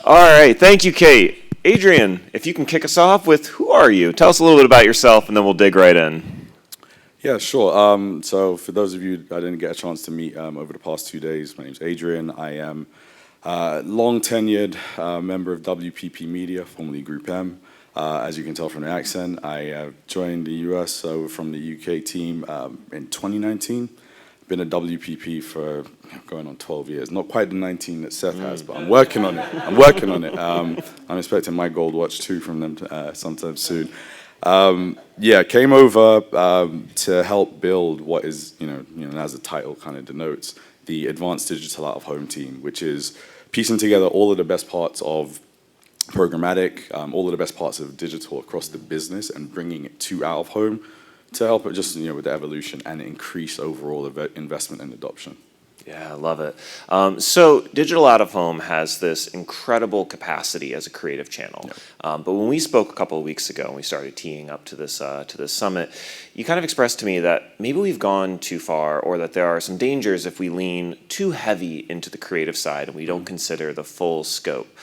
All right, thank you, Kate. Adrian, if you can kick us off with who are you? Tell us a little bit about yourself, and then we'll dig right in. Yeah, sure. So for those of you I didn't get a chance to meet over the past 2 days, my name's Adrian. I am a long-tenured member of WPP Media, formerly Group M. As you can tell from the accent, I joined the US from the UK team in 2019. Been at WPP for going on 12 years. Not quite the 19 that Seth has, but I'm working on it. I'm expecting my gold watch too from them sometime soon. Came over to help build what is, as the title kind of denotes, the Advanced Digital Out-of-Home team, which is piecing together all of the best parts of programmatic, all of the best parts of digital across the business and bringing it to out-of-home to help it just, with the evolution and increase overall investment and adoption. Yeah, I love it. So digital out-of-home has this incredible capacity as a creative channel. Yep. But when we spoke a couple of weeks ago and we started teeing up to this summit, you kind of expressed to me that maybe we've gone too far or that there are some dangers if we lean too heavy into the creative side and we don't consider the full scope.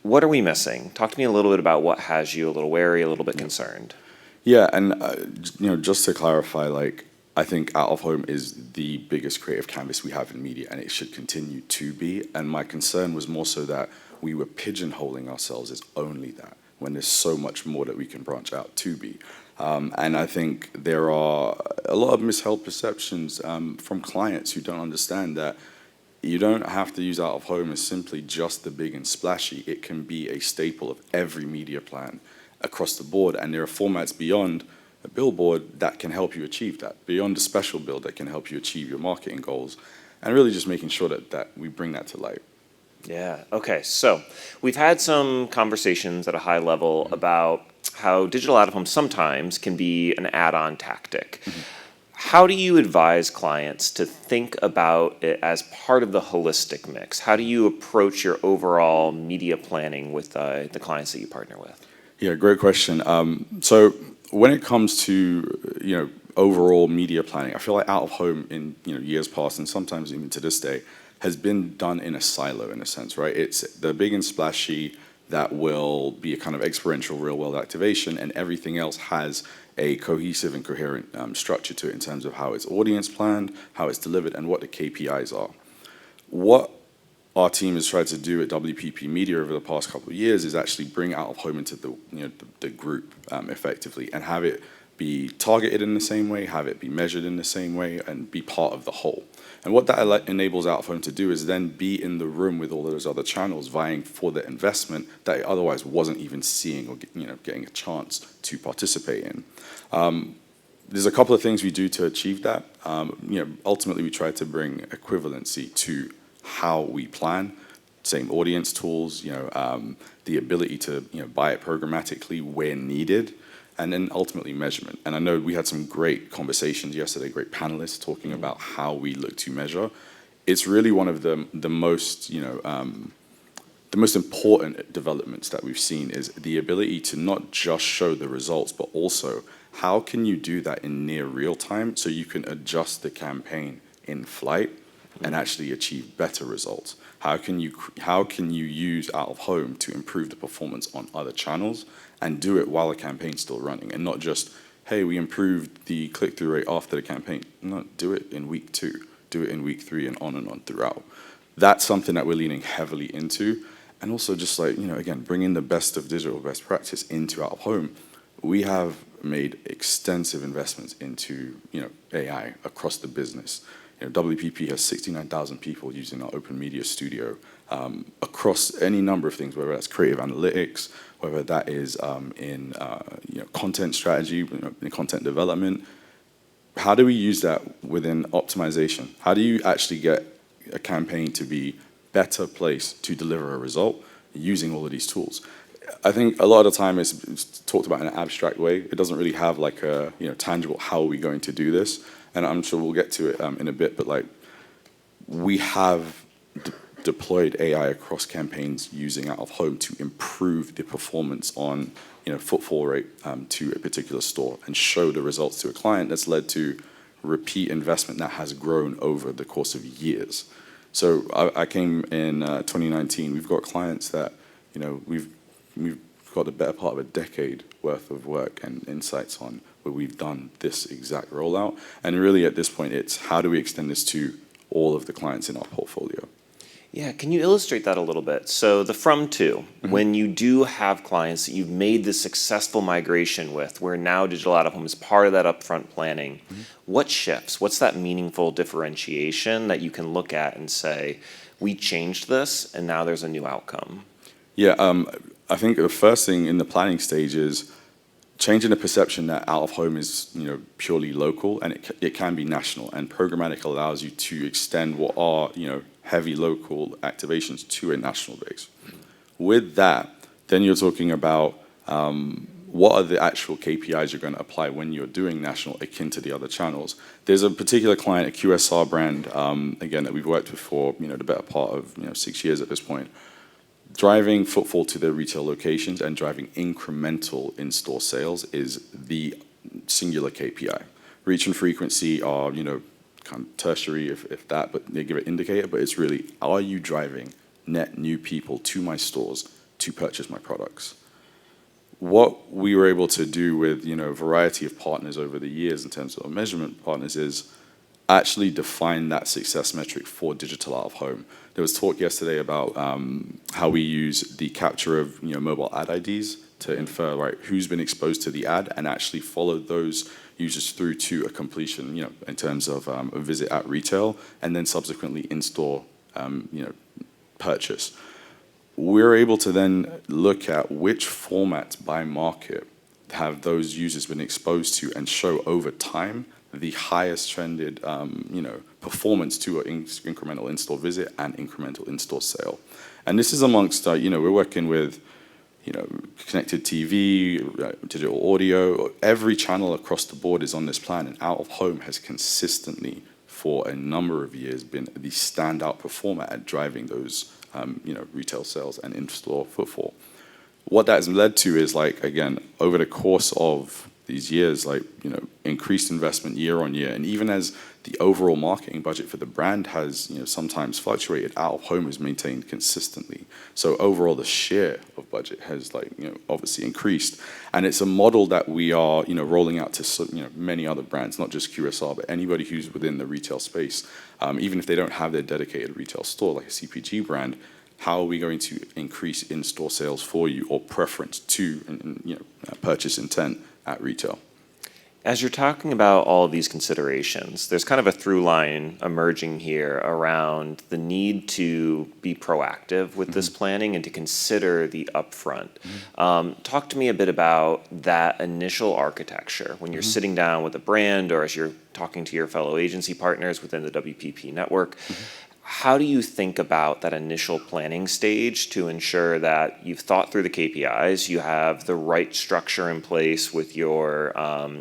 What are we missing? Talk to me a little bit about what has you a little wary, a little bit concerned. Yeah, and just to clarify, I think out-of-home is the biggest creative canvas we have in media, and it should continue to be. And my concern was more so that we were pigeonholing ourselves as only that, when there's so much more that we can branch out to be. And I think there are a lot of misheld perceptions from clients who don't understand that you don't have to use out-of-home as simply just the big and splashy. It can be a staple of every media plan across the board, and there are formats beyond a billboard that can help you achieve that, beyond a special build that can help you achieve your marketing goals, and really just making sure that we bring that to light. Yeah, okay, so we've had some conversations at a high level about how digital out-of-home sometimes can be an add-on tactic. Mm-hmm. How do you advise clients to think about it as part of the holistic mix? How do you approach your overall media planning with the clients that you partner with? Yeah, great question. So when it comes to overall media planning, I feel like out-of-home in years past and sometimes even to this day has been done in a silo in a sense, right? It's the big and splashy that will be a kind of experiential real-world activation, and everything else has a cohesive and coherent structure to it in terms of how it's audience planned, how it's delivered, and what the KPIs are. What our team has tried to do at WPP Media over the past couple of years is actually bring out-of-home into the group effectively and have it be targeted in the same way, have it be measured in the same way, and be part of the whole. And what that enables out-of-home to do is then be in the room with all of those other channels vying for the investment that it otherwise wasn't even seeing or getting a chance to participate in. There's a couple of things we do to achieve that. Ultimately, we try to bring equivalency to how we plan, same audience tools, the ability to buy it programmatically where needed, and then ultimately measurement. And I know we had some great conversations yesterday, great panelists talking about how we look to measure. It's really one of the most important developments that we've seen is the ability to not just show the results, but also how can you do that in near real time so you can adjust the campaign in flight and actually achieve better results? How can you use out-of-home to improve the performance on other channels and do it while the campaign's still running, and not just, hey, we improved the click-through rate after the campaign. No, do it in week 2, do it in week 3, and on throughout. That's something that we're leaning heavily into, and also just again, bringing the best of digital best practice into out-of-home. We have made extensive investments into AI across the business. WPP has 69,000 people using our Open Media Studio across any number of things, whether that's creative analytics, whether that is in content strategy, in content development. How do we use that within optimization? How do you actually get a campaign to be better placed to deliver a result using all of these tools? I think a lot of the time it's talked about in an abstract way. It doesn't really have like a tangible how are we going to do this. And I'm sure we'll get to it in a bit, but we have deployed AI across campaigns using out-of-home to improve the performance on footfall rate to a particular store and show the results to a client. That's led to repeat investment that has grown over the course of years. So I came in 2019. We've got clients that we've got the better part of a decade worth of work and insights on where we've done this exact rollout. And really at this point, it's how do we extend this to all of the clients in our portfolio? Yeah, can you illustrate that a little bit? So the from to, when you do have clients that you've made this successful migration with, where now digital out-of-home is part of that upfront planning, what shifts? What's that meaningful differentiation that you can look at and say, we changed this and now there's a new outcome? Yeah, I think the first thing in the planning stage is changing the perception that out-of-home is purely local, and it can be national. And programmatic allows you to extend what are heavy local activations to a national base. With that, then you're talking about what are the actual KPIs you're going to apply when you're doing national akin to the other channels. There's a particular client, a QSR brand, again, that we've worked with for the better part of 6 years at this point. Driving footfall to their retail locations and driving incremental in-store sales is the singular KPI. Reach and frequency are, kind of tertiary, if that, but they give an indicator, but it's really, are you driving net new people to my stores to purchase my products? What we were able to do with, a variety of partners over the years in terms of measurement partners is actually define that success metric for digital out-of-home. There was talk yesterday about how we use the capture of mobile ad IDs to infer who's been exposed to the ad and actually follow those users through to a completion, in terms of a visit at retail and then subsequently in-store, purchase. We're able to then look at which formats by market have those users been exposed to and show over time the highest trended, performance to an incremental in-store visit and incremental in-store sale. And this is amongst, we're working with, connected TV, digital audio. Every channel across the board is on this plan, and out-of-home has consistently, for a number of years, been the standout performer at driving those, retail sales and in-store footfall. What that has led to is, again, over the course of these years, increased investment year on year, and even as the overall marketing budget for the brand has, sometimes fluctuated, out-of-home has maintained consistently. So overall, the share of budget has, obviously increased, and it's a model that we are, rolling out to, many other brands, not just QSR, but anybody who's within the retail space, even if they don't have their dedicated retail store, like a CPG brand. How are we going to increase in-store sales for you, or preference to, purchase intent at retail? As you're talking about all of these considerations, there's kind of a through line emerging here around the need to be proactive with this planning and to consider the upfront. Talk to me a bit about that initial architecture when you're sitting down with a brand or as you're talking to your fellow agency partners within the WPP network. How do you think about that initial planning stage to ensure that you've thought through the KPIs, you have the right structure in place with your,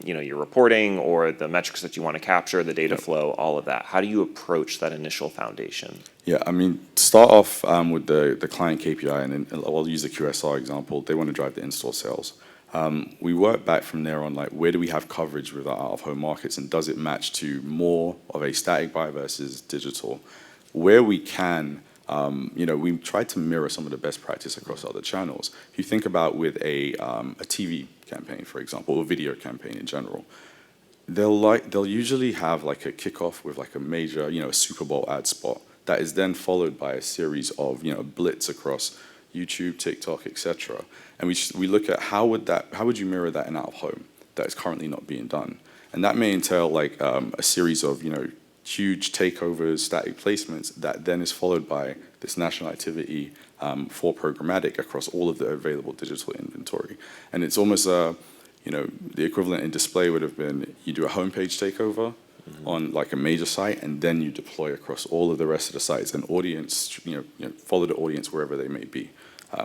your reporting or the metrics that you want to capture, the data flow, all of that? How do you approach that initial foundation? Yeah, start off with the client KPI, and then I'll use the QSR example. They want to drive the in-store sales. We work back from there on where do we have coverage with our out-of-home markets, and does it match to more of a static buy versus digital? Where we can, we try to mirror some of the best practice across other channels. If you think about with a TV campaign, for example, or video campaign in general, they'll usually have a kickoff with a major, a Super Bowl ad spot that is then followed by a series of, blitz across YouTube, TikTok, etc. And we look at how would you mirror that in out-of-home that is currently not being done, and that may entail a series of huge takeovers, static placements that then is followed by this national activity for programmatic across all of the available digital inventory. And it's almost the equivalent in display would have been you do a homepage takeover on a major site, and then you deploy across all of the rest of the sites, and audience follow the audience wherever they may be,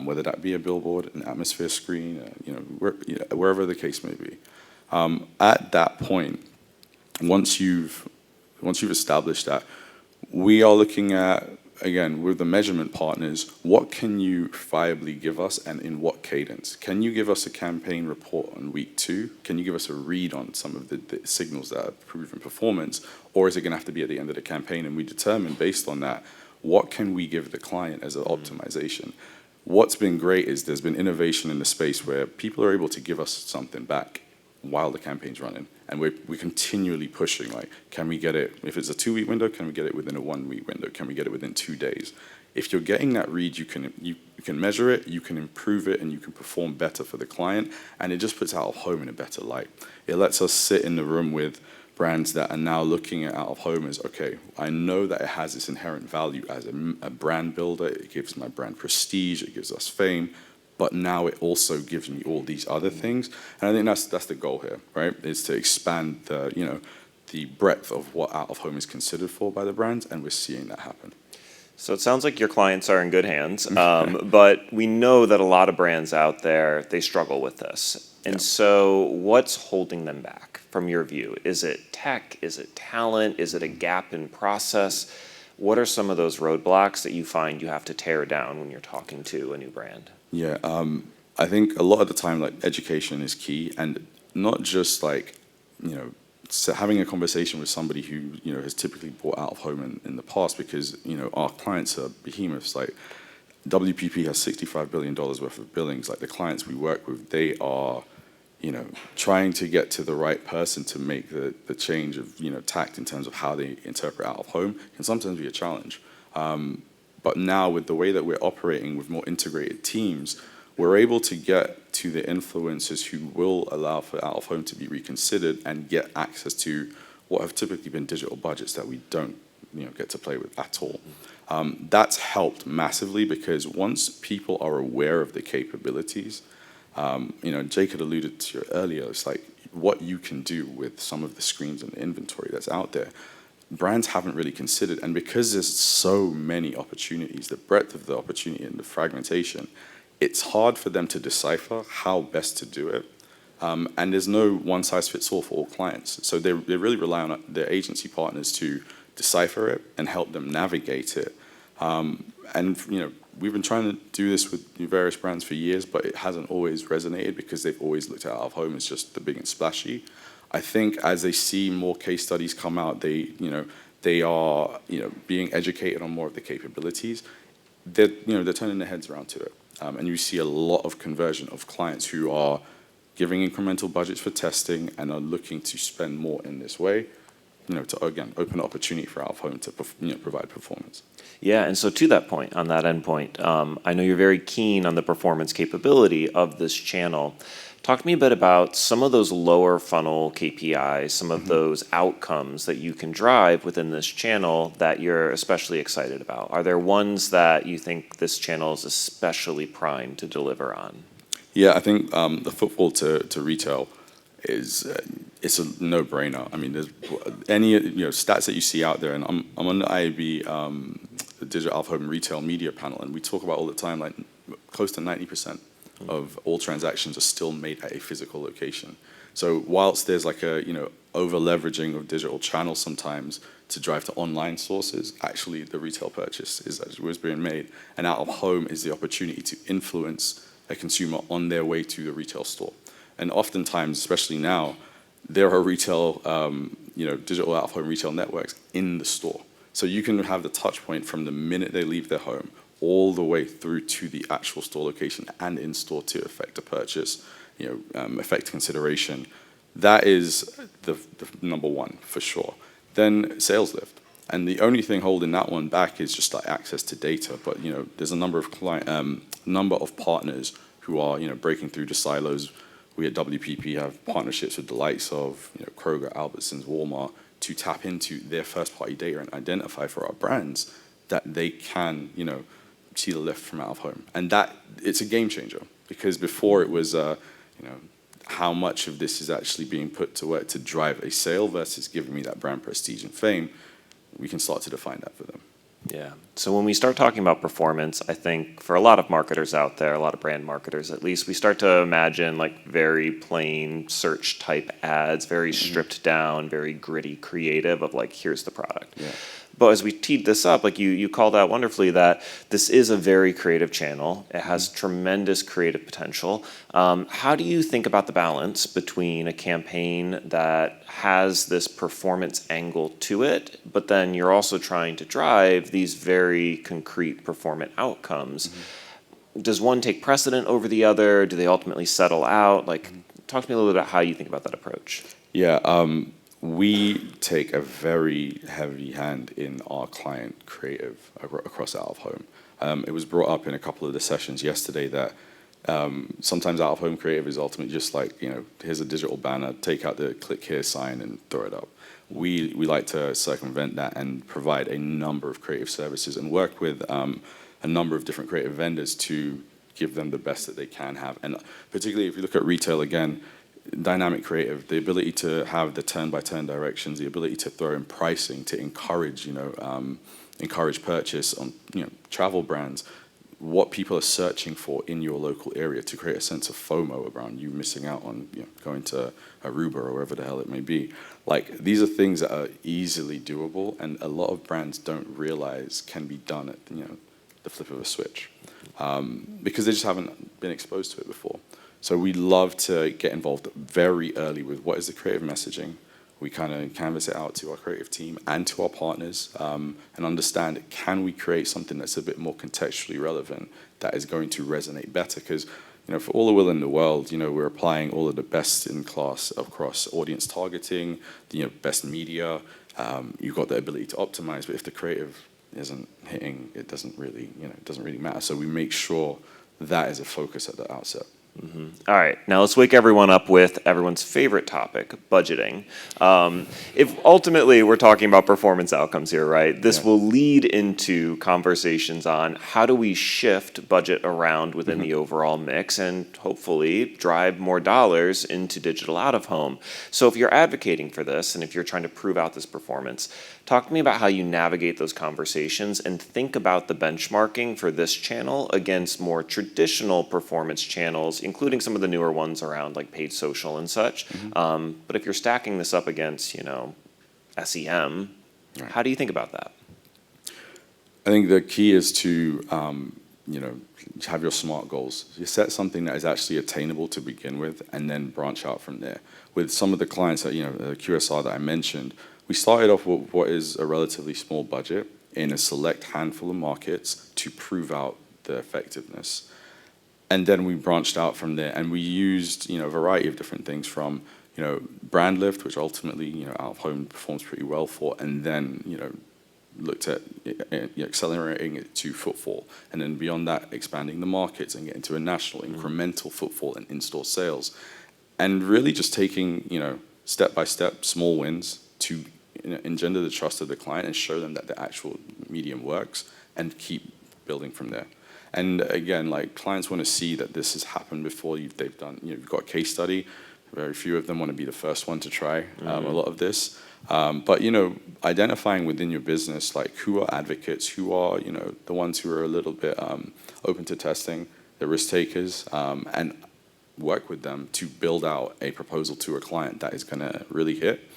whether that be a billboard, an atmosphere screen, wherever the case may be. At that point, once you've established that, we are looking at, again, with the measurement partners, what can you viably give us and in what cadence? Can you give us a campaign report on week 2? Can you give us a read on some of the signals that have proven performance? Or is it going to have to be at the end of the campaign, and we determine based on that, what can we give the client as an optimization? what's been great is there's been innovation in the space where people are able to give us something back while the campaign's running. And we're continually pushing, like, can we get it, if it's a 2-week window, can we get it within a 1-week window? Can we get it within 2 days? If you're getting that read, you can measure it, you can improve it, and you can perform better for the client. And it just puts out of home in a better light. It lets us sit in the room with brands that are now looking at out of home as, okay, I know that it has its inherent value as a brand builder. It gives my brand prestige, it gives us fame, but now it also gives me all these other things. And I think that's the goal here, right? Is to expand the breadth of what out of home is considered for by the brands, and we're seeing that happen. So it sounds like your clients are in good hands, but we know that a lot of brands out there, they struggle with this. And so what's holding them back from your view? Is it tech? Is it talent? Is it a gap in process? What are some of those roadblocks that you find you have to tear down when you're talking to a new brand? Yeah, I think a lot of the time, like, education is key, and not just like, so having a conversation with somebody who has typically bought out of home in the past, because our clients are behemoths. Like, WPP has $65 billion worth of billings. Like, the clients we work with, they are trying to get to the right person to make the change of tact in terms of how they interpret out of home can sometimes be a challenge. But now, with the way that we're operating with more integrated teams, we're able to get to the influencers who will allow for out of home to be reconsidered and get access to what have typically been digital budgets that we don't get to play with at all. That's helped massively, because once people are aware of the capabilities, Jake had alluded to it earlier, it's like what you can do with some of the screens and the inventory that's out there. Brands haven't really considered, and because there's so many opportunities, the breadth of the opportunity and the fragmentation, it's hard for them to decipher how best to do it. And there's no one-size-fits-all for all clients. So they really rely on their agency partners to decipher it and help them navigate it. And we've been trying to do this with various brands for years, but it hasn't always resonated because they've always looked at out of home as just the big and splashy. I think as they see more case studies come out, they are being educated on more of the capabilities. They're turning their heads around to it, and you see a lot of conversion of clients who are giving incremental budgets for testing and are looking to spend more in this way, to again open an opportunity for out of home to provide performance. Yeah, and so to that point, on that end point, I know you're very keen on the performance capability of this channel. Talk to me a bit about some of those lower funnel KPIs, some of those outcomes that you can drive within this channel that you're especially excited about. Are there ones that you think this channel is especially primed to deliver on? Yeah, I think the footfall to retail is it's a no-brainer. I mean, there's any stats that you see out there, and I'm on the IAB, the Digital Out of Home Retail Media panel, and we talk about all the time, like, close to 90% of all transactions are still made at a physical location. So whilst there's like a over leveraging of digital channels sometimes to drive to online sources, actually the retail purchase was being made, and out of home is the opportunity to influence a consumer on their way to the retail store. And oftentimes, especially now, there are retail, digital out-of-home retail networks in the store. So you can have the touch point from the minute they leave their home all the way through to the actual store location and in store to affect a purchase, affect consideration. That is the number one for sure. Then sales lift. And the only thing holding that one back is just like access to data. But there's a number of partners who are breaking through the silos. We at WPP have partnerships with the likes of Kroger, Albertsons, Walmart to tap into their first-party data and identify for our brands that they can see the lift from out of home. And that it's a game changer, because before it was how much of this is actually being put to work to drive a sale versus giving me that brand prestige and fame. We can start to define that for them. Yeah. So when we start talking about performance, I think for a lot of marketers out there, a lot of brand marketers at least, we start to imagine like very plain search type ads, very stripped down, very gritty, creative of like, here's the product. Yeah. But as we teed this up, like you called out wonderfully that this is a very creative channel. It has tremendous creative potential. How do you think about the balance between a campaign that has this performance angle to it, but then you're also trying to drive these very concrete performant outcomes? does one take precedent over the other? Do they ultimately settle out? Like, talk to me a little bit about how you think about that approach. Yeah, we take a very heavy hand in our client creative across out of home. It was brought up in a couple of the sessions yesterday that sometimes out of home creative is ultimately just like, here's a digital banner, take out the click here sign and throw it up. We like to circumvent that and provide a number of creative services and work with a number of different creative vendors to give them the best that they can have. And particularly if you look at retail again, dynamic creative, the ability to have the turn-by-turn directions, the ability to throw in pricing to encourage, encourage purchase on, travel brands, what people are searching for in your local area to create a sense of FOMO around you missing out on, going to Aruba or wherever the hell it may be. Like, these are things that are easily doable, and a lot of brands don't realize can be done at, the flip of a switch, because they just haven't been exposed to it before. So we love to get involved very early with what is the creative messaging. We kind of canvas it out to our creative team and to our partners, and understand, can we create something that's a bit more contextually relevant that is going to resonate better? Because, for all the will in the world, we're applying all of the best in class across audience targeting, best media. You've got the ability to optimize, but if the creative isn't hitting, it doesn't really matter. So we make sure that is a focus at the outset. Mm-hmm. All right, now let's wake everyone up with everyone's favorite topic, budgeting. If ultimately we're talking about performance outcomes here, right, this will lead into conversations on how do we shift budget around within the overall mix and hopefully drive more dollars into digital out of home. So if you're advocating for this and if you're trying to prove out this performance, talk to me about how you navigate those conversations and think about the benchmarking for this channel against more traditional performance channels, including some of the newer ones around like paid social and such. But if you're stacking this up against, SEM, how do you think about that? I think the key is to, have your SMART goals. You set something that is actually attainable to begin with and then branch out from there. With some of the clients that, the QSR that I mentioned, we started off with what is a relatively small budget in a select handful of markets to prove out the effectiveness. And then we branched out from there, and we used, a variety of different things from, brand lift, which ultimately, out of home performs pretty well for, and then, looked at accelerating it to footfall. And then beyond that, expanding the markets and getting to a national incremental footfall and in-store sales. And really just taking, step-by-step small wins to engender the trust of the client and show them that the actual medium works and keep building from there. And again, like, clients want to see that this has happened before. They've done, you've got a case study. Very few of them want to be the first one to try a lot of this. But, identifying within your business, like, who are advocates, who are, the ones who are a little bit open to testing, the risk takers, and work with them to build out a proposal to a client that is going to really hit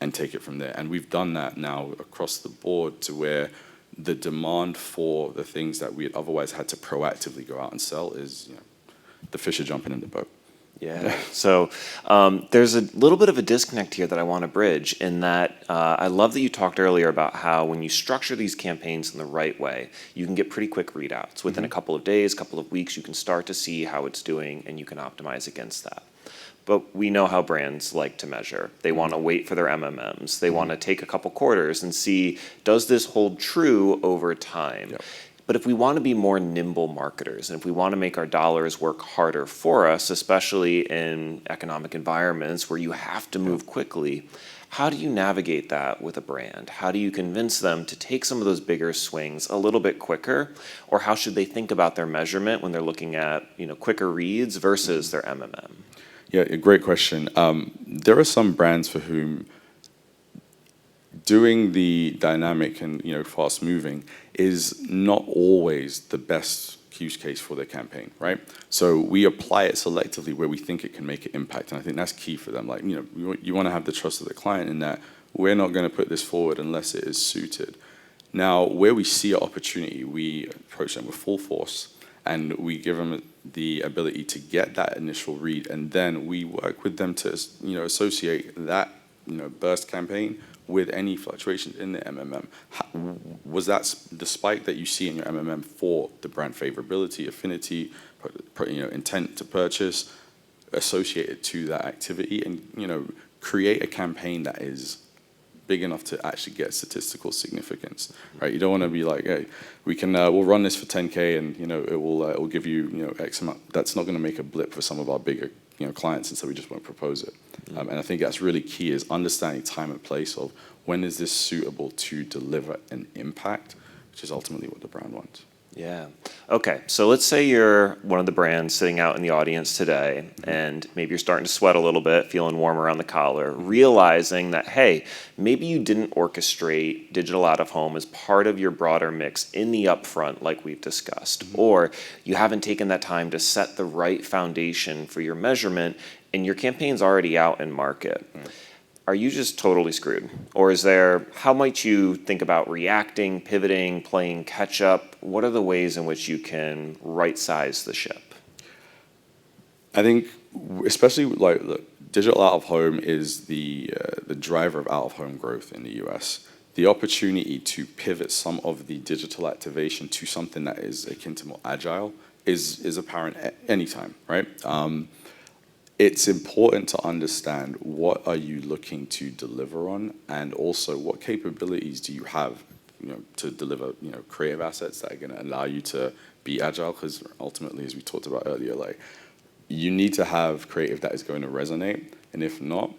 and take it from there. And we've done that now across the board to where the demand for the things that we had otherwise had to proactively go out and sell is, the fish are jumping in the boat. Yeah. So there's a little bit of a disconnect here that I want to bridge in that I love that you talked earlier about how when you structure these campaigns in the right way, you can get pretty quick readouts. Within a couple of days, couple of weeks, you can start to see how it's doing and you can optimize against that. But we know how brands like to measure. They want to wait for their MMMs. They want to take a couple quarters and see, does this hold true over time? Yep. But if we want to be more nimble marketers, and if we want to make our dollars work harder for us, especially in economic environments where you have to move quickly, how do you navigate that with a brand? How do you convince them to take some of those bigger swings a little bit quicker? Or how should they think about their measurement when they're looking at, quicker reads versus their MMM? Yeah, a great question. There are some brands for whom doing the dynamic and fast moving is not always the best use case for their campaign, right? So we apply it selectively where we think it can make an impact, and I think that's key for them. Like, you want to have the trust of the client in that we're not going to put this forward unless it is suited. Now, where we see an opportunity, we approach them with full force, and we give them the ability to get that initial read, and then we work with them to associate that burst campaign with any fluctuations in the MMM. Was that the spike that you see in your MMM for the brand favorability, affinity, intent to purchase associated to that activity, and create a campaign that is big enough to actually get statistical significance, right? You don't want to be like, hey, we'll run this for 10K and it will give you X amount. That's not going to make a blip for some of our bigger clients, and so we just won't propose it. And I think that's really key, is understanding time and place of when is this suitable to deliver an impact, which is ultimately what the brand wants. Yeah. Okay. So let's say you're one of the brands sitting out in the audience today, and maybe you're starting to sweat a little bit, feeling warm around the collar, realizing that, hey, maybe you didn't orchestrate digital out of home as part of your broader mix in the upfront, like we've discussed, or you haven't taken that time to set the right foundation for your measurement, and your campaign's already out in market. Are you just totally screwed? Or how might you think about reacting, pivoting, playing catch up? What are the ways in which you can right size the ship? I think, especially look, digital out of home is the driver of out of home growth in the US. The opportunity to pivot some of the digital activation to something that is akin to more agile is apparent at any time, right? It's important to understand what are you looking to deliver on, and also what capabilities do you have, to deliver, creative assets that are going to allow you to be agile. Because ultimately, as we talked about earlier, you need to have creative that is going to resonate, and if not,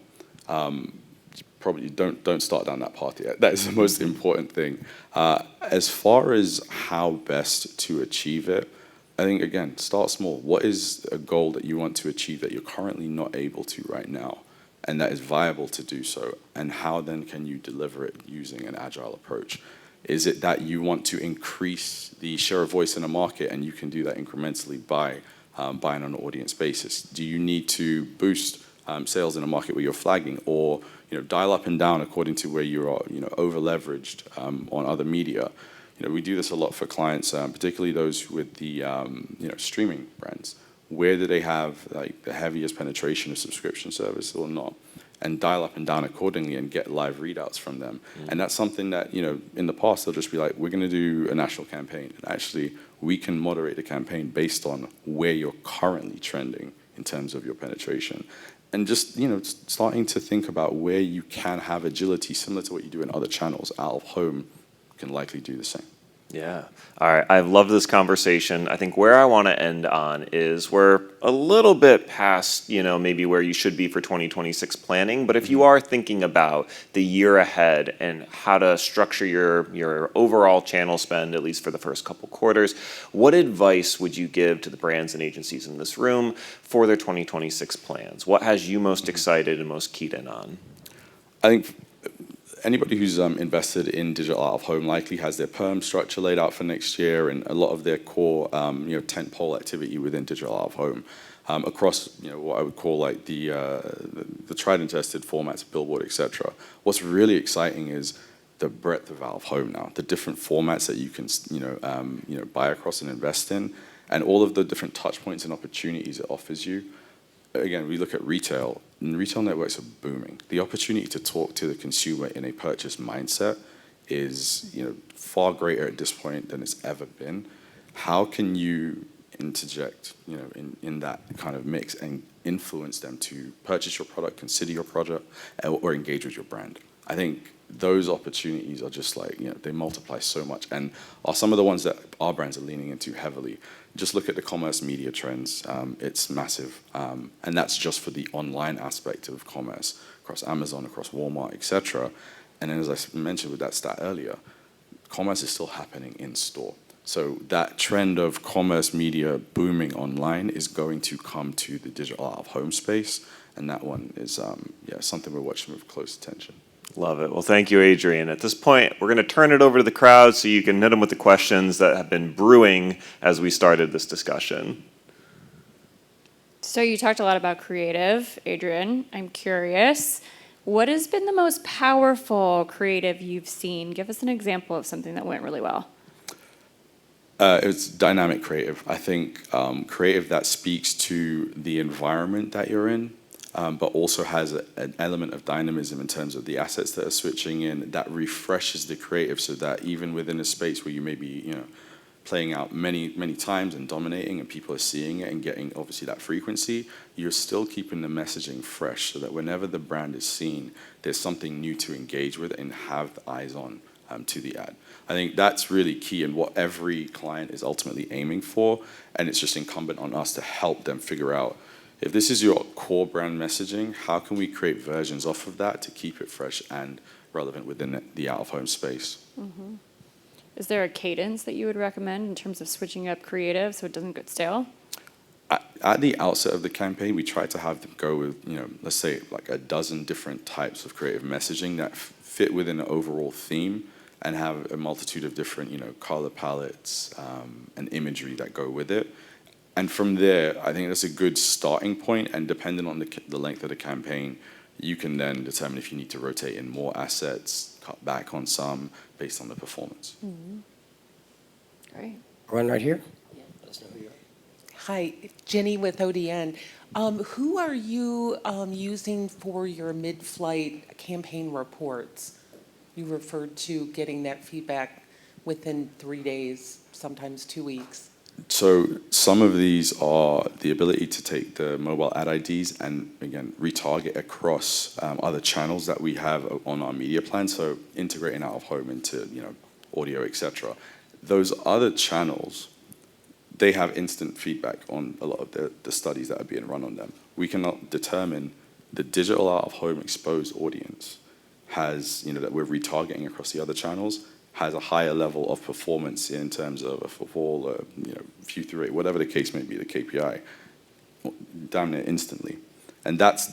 probably don't start down that path yet. That is the most important thing. As far as how best to achieve it, I think, again, start small. What is a goal that you want to achieve that you're currently not able to right now, and that is viable to do so? And how then can you deliver it using an agile approach? Is it that you want to increase the share of voice in a market, and you can do that incrementally by buying on an audience basis? Do you need to boost sales in a market where you're flagging, or dial up and down according to where you are over leveraged on other media? We do this a lot for clients, particularly those with the streaming brands. Where do they have the heaviest penetration of subscription service or not? And dial up and down accordingly and get live readouts from them. And that's something that in the past they'll just be like, we're going to do a national campaign, and actually we can moderate the campaign based on where you're currently trending in terms of your penetration. And just starting to think about where you can have agility, similar to what you do in other channels. Out of home can likely do the same. Yeah. All right. I've loved this conversation. I think where I want to end on is we're a little bit past, maybe where you should be for 2026 planning. But if you are thinking about the year ahead and how to structure your overall channel spend, at least for the first couple quarters, what advice would you give to the brands and agencies in this room for their 2026 plans? What has you most excited and most keyed in on? I think anybody who's invested in digital out of home likely has their perm structure laid out for next year, and a lot of their core tentpole activity within digital out of home across what I would call the tried and tested formats, billboard, etc. What's really exciting is the breadth of out of home now, the different formats that you can buy across and invest in, and all of the different touch points and opportunities it offers you. Again, we look at retail, and retail networks are booming. The opportunity to talk to the consumer in a purchase mindset is far greater at this point than it's ever been. How can you interject in that kind of mix and influence them to purchase your product, consider your product, or engage with your brand? I think those opportunities are just they multiply so much, and are some of the ones that our brands are leaning into heavily. Just look at the commerce media trends. It's massive. And that's just for the online aspect of commerce, across Amazon, across Walmart, etc. And then, as I mentioned with that stat earlier, commerce is still happening in store. So that trend of commerce media booming online is going to come to the digital out-of-home space. And that one is something we're watching with close attention. Love it. Well, thank you, Adrian. At this point, we're going to turn it over to the crowd so you can hit them with the questions that have been brewing as we started this discussion. So you talked a lot about creative, Adrian. I'm curious, what has been the most powerful creative you've seen? Give us an example of something that went really well. It's dynamic creative. I think creative that speaks to the environment that you're in. but also has an element of dynamism in terms of the assets that are switching in, that refreshes the creative so that even within a space where you may be, playing out many times and dominating and people are seeing it and getting obviously that frequency, you're still keeping the messaging fresh so that whenever the brand is seen, there's something new to engage with and have the eyes on to the ad. I think that's really key and what every client is ultimately aiming for, and it's just incumbent on us to help them figure out, if this is your core brand messaging, how can we create versions off of that to keep it fresh and relevant within the out-of-home space? Mm-hmm. Is there a cadence that you would recommend in terms of switching up creative so it doesn't get stale? At the outset of the campaign, we try to have them go with, let's say like a dozen different types of creative messaging that fit within an overall theme and have a multitude of different, color palettes and imagery that go with it. And from there, I think that's a good starting point, and depending on the length of the campaign, you can then determine if you need to rotate in more assets, cut back on some, based on the performance. Mm-hmm. Great. One right here. Yeah, let us know who you are. Hi, Jenny with ODN. Who are you using for your mid-flight campaign reports? You referred to getting that feedback within 3 days, sometimes 2 weeks. So some of these are the ability to take the mobile ad IDs and, again, retarget across other channels that we have on our media plan, so integrating out of home into, audio, etc. Those other channels, they have instant feedback on a lot of the studies that are being run on them. We cannot determine the digital out of home exposed audience has, that we're retargeting across the other channels, has a higher level of performance in terms of a football, view-through rate, whatever the case may be, the KPI, down there instantly. And that's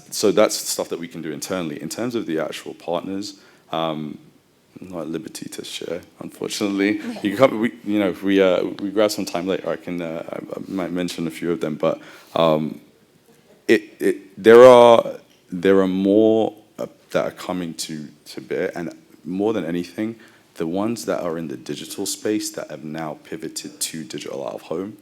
stuff that we can do internally. In terms of the actual partners, I'm not at liberty to share, unfortunately. You can if we grab some time later, I might mention a few of them. But there are more that are coming to bear, and more than anything, the ones that are in the digital space that have now pivoted to digital out of home,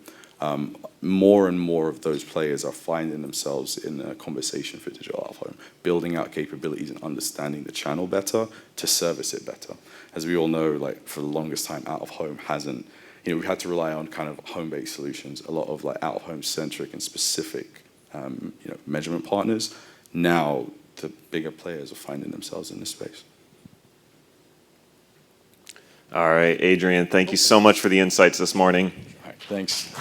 more and more of those players are finding themselves in a conversation for digital out of home, building out capabilities and understanding the channel better to service it better. As we all know, like for the longest time, out of home hasn't, we've had to rely on kind of home-based solutions, a lot of like out of home centric and specific, measurement partners. Now the bigger players are finding themselves in this space. All right, Adrian, thank you so much for the insights this morning. All right, thanks.